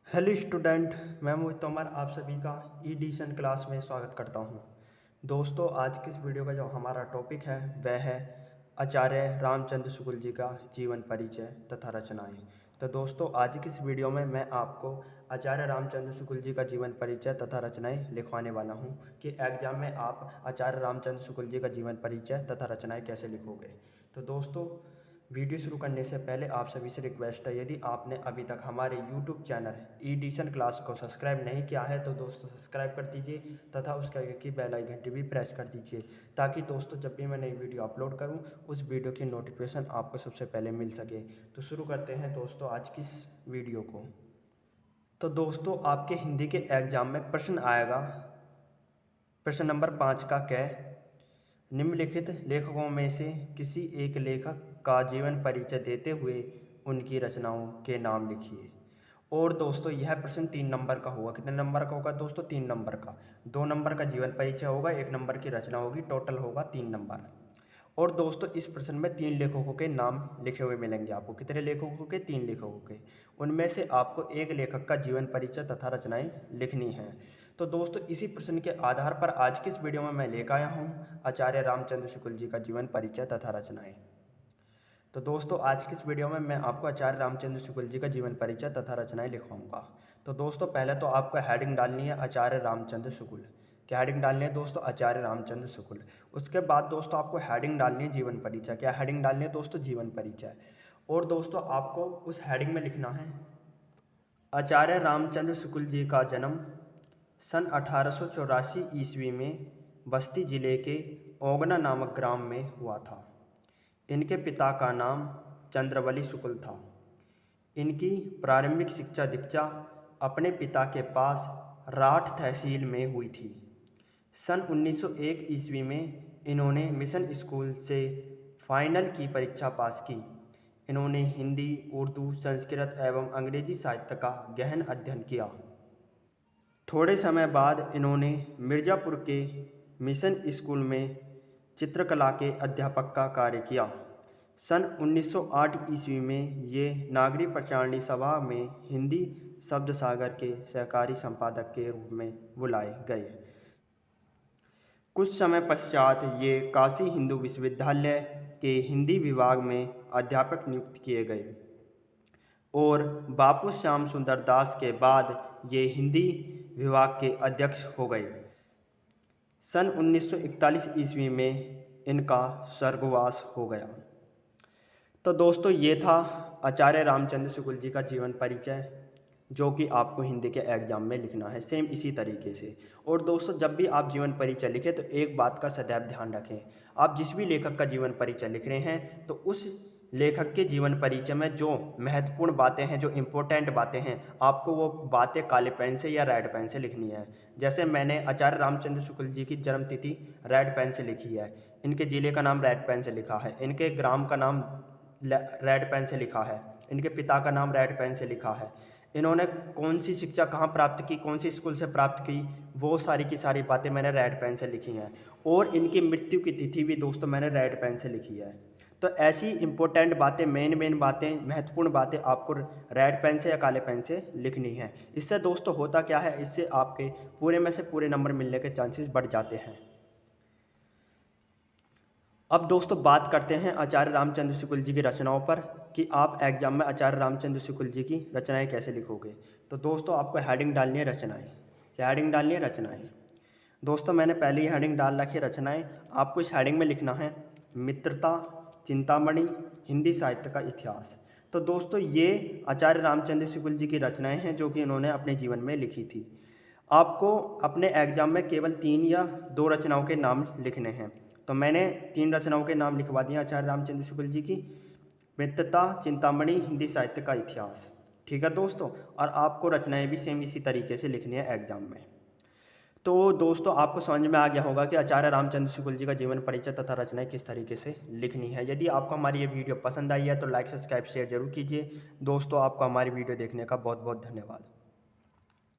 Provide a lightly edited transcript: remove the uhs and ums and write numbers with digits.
Hello student, मैं मोहित तोमर आप सभी का एडिशन क्लास में स्वागत करता हूं। दोस्तों, आज की इस वीडियो का जो हमारा टॉपिक है वह है आचार्य रामचंद्र शुक्ल जी का जीवन परिचय तथा रचनाएं। तो दोस्तों, आज की इस वीडियो में मैं आपको आचार्य रामचंद्र शुक्ल जी का जीवन परिचय तथा रचनाएं लिखवाने वाला हूं कि एग्जाम में आप आचार्य रामचंद्र शुक्ल जी का जीवन परिचय तथा रचनाएं कैसे लिखोगे। तो दोस्तों, वीडियो शुरू करने से पहले आप सभी से रिक्वेस्ट है, यदि आपने अभी तक हमारे यूट्यूब चैनल एडिशन क्लास को सब्सक्राइब नहीं किया है तो दोस्तों सब्सक्राइब कर दीजिए तथा उसके आगे की बेल आइकन घंटी भी प्रेस कर दीजिए, ताकि दोस्तों जब भी मैं नई वीडियो अपलोड करूं उस वीडियो की नोटिफिकेशन आपको सबसे पहले मिल सके। तो शुरू करते हैं दोस्तों आज की इस वीडियो को। तो दोस्तों, आपके हिंदी के एग्जाम में प्रश्न आएगा प्रश्न नंबर 5 का कै निम्नलिखित लेखकों में से किसी एक लेखक का जीवन परिचय देते हुए उनकी रचनाओं के नाम लिखिए। और दोस्तों, यह प्रश्न 3 नंबर का होगा। कितने नंबर का होगा दोस्तों? 3 नंबर का। 2 नंबर का जीवन परिचय होगा, 1 नंबर की रचना होगी, टोटल होगा 3 नंबर। और दोस्तों, इस प्रश्न में 3 लेखकों के नाम लिखे हुए मिलेंगे आपको। कितने लेखकों के? 3 लेखकों के। उनमें से आपको एक लेखक का जीवन परिचय तथा रचनाएं लिखनी हैं। तो दोस्तों, इसी प्रश्न के आधार पर आज की इस वीडियो में मैं लेकर आया हूँ आचार्य रामचंद्र शुक्ल जी का जीवन परिचय तथा रचनाएं। तो दोस्तों, आज की इस वीडियो में मैं आपको आचार्य रामचंद्र शुक्ल जी का जीवन परिचय तथा रचनाएं लिखवाऊंगा। तो दोस्तों, पहले तो आपको हेडिंग डालनी है आचार्य रामचंद्र शुक्ल। क्या हेडिंग डालनी है दोस्तों? आचार्य रामचंद्र शुक्ल। उसके बाद दोस्तों आपको हेडिंग डालनी है जीवन परिचय। क्या हेडिंग डालनी है दोस्तों? जीवन परिचय। और दोस्तों, आपको उस हेडिंग में लिखना है आचार्य रामचंद्र शुक्ल जी का जन्म सन 1884 ईस्वी में बस्ती जिले के ओगना नामक ग्राम में हुआ था। इनके पिता का नाम चंद्रवली शुक्ल था। इनकी प्रारंभिक शिक्षा दीक्षा अपने पिता के पास राठ तहसील में हुई थी। सन 1901 ईस्वी में इन्होंने मिशन स्कूल से फाइनल की परीक्षा पास की। इन्होंने हिंदी, उर्दू, संस्कृत एवं अंग्रेजी साहित्य का गहन अध्ययन किया। थोड़े समय बाद इन्होंने मिर्ज़ापुर के मिशन स्कूल में चित्रकला के अध्यापक का कार्य किया। सन 1908 ईस्वी में ये नागरिक प्रचारणी सभा में हिंदी शब्द सागर के सहकारी संपादक के रूप में बुलाए गए। कुछ समय पश्चात ये काशी हिंदू विश्वविद्यालय के हिंदी विभाग में अध्यापक नियुक्त किए गए और बापू श्याम सुंदर दास के बाद ये हिंदी विभाग के अध्यक्ष हो गए। सन 1941 ईस्वी में इनका स्वर्गवास हो गया। तो दोस्तों, ये था आचार्य रामचंद्र शुक्ल जी का जीवन परिचय, जो कि आपको हिंदी के एग्जाम में लिखना है सेम इसी तरीके से। और दोस्तों, जब भी आप जीवन परिचय लिखें तो एक बात का सदैव ध्यान रखें, आप जिस भी लेखक का जीवन परिचय लिख रहे हैं तो उस लेखक के जीवन परिचय में जो महत्वपूर्ण बातें हैं, जो इम्पोर्टेंट बातें हैं, आपको वो बातें काले पेन से या रेड पेन से लिखनी है। जैसे मैंने आचार्य रामचंद्र शुक्ल जी की जन्म तिथि रेड पेन से लिखी है, इनके जिले का नाम रेड पेन से लिखा है, इनके ग्राम का नाम रेड पेन से लिखा है, इनके पिता का नाम रेड पेन से लिखा है, इन्होंने कौन सी शिक्षा कहाँ प्राप्त की, कौन सी स्कूल से प्राप्त की, वो सारी की सारी बातें मैंने रेड पेन से लिखी हैं। और इनकी मृत्यु की तिथि भी दोस्तों मैंने रेड पेन से लिखी है। तो ऐसी इंपॉर्टेंट बातें, मेन बातें, महत्वपूर्ण बातें आपको रेड पेन से या काले पेन से लिखनी है। इससे दोस्तों होता क्या है, इससे आपके पूरे में से पूरे नंबर मिलने के चांसेस बढ़ जाते हैं। अब दोस्तों बात करते हैं आचार्य रामचंद्र शुक्ल जी की रचनाओं पर कि आप एग्जाम में आचार्य रामचंद्र शुक्ल जी की रचनाएं कैसे लिखोगे। तो दोस्तों, आपको हेडिंग डालनी है रचनाएं। क्या हेडिंग डालनी है? रचनाएं। दोस्तों, मैंने पहले ही हेडिंग डाल रखी है रचनाएं। आपको इस हेडिंग में लिखना है मित्रता, चिंतामणि, हिंदी साहित्य का इतिहास। तो दोस्तों, ये आचार्य रामचंद्र शुक्ल जी की रचनाएँ हैं जो कि इन्होंने अपने जीवन में लिखी थी। आपको अपने एग्जाम में केवल 3 या 2 रचनाओं के नाम लिखने हैं। तो मैंने 3 रचनाओं के नाम लिखवा दिए आचार्य रामचंद्र शुक्ल जी की, मित्रता, चिंतामणि, हिंदी साहित्य का इतिहास। ठीक है दोस्तों, और आपको रचनाएं भी सेम इसी तरीके से लिखनी है एग्जाम में। तो दोस्तों, आपको समझ में आ गया होगा कि आचार्य रामचंद्र शुक्ल जी का जीवन परिचय तथा रचनाएं किस तरीके से लिखनी है। यदि आपको हमारी ये वीडियो पसंद आई है तो लाइक, सब्सक्राइब, शेयर जरूर कीजिए। दोस्तों, आपको हमारी वीडियो देखने का बहुत बहुत धन्यवाद।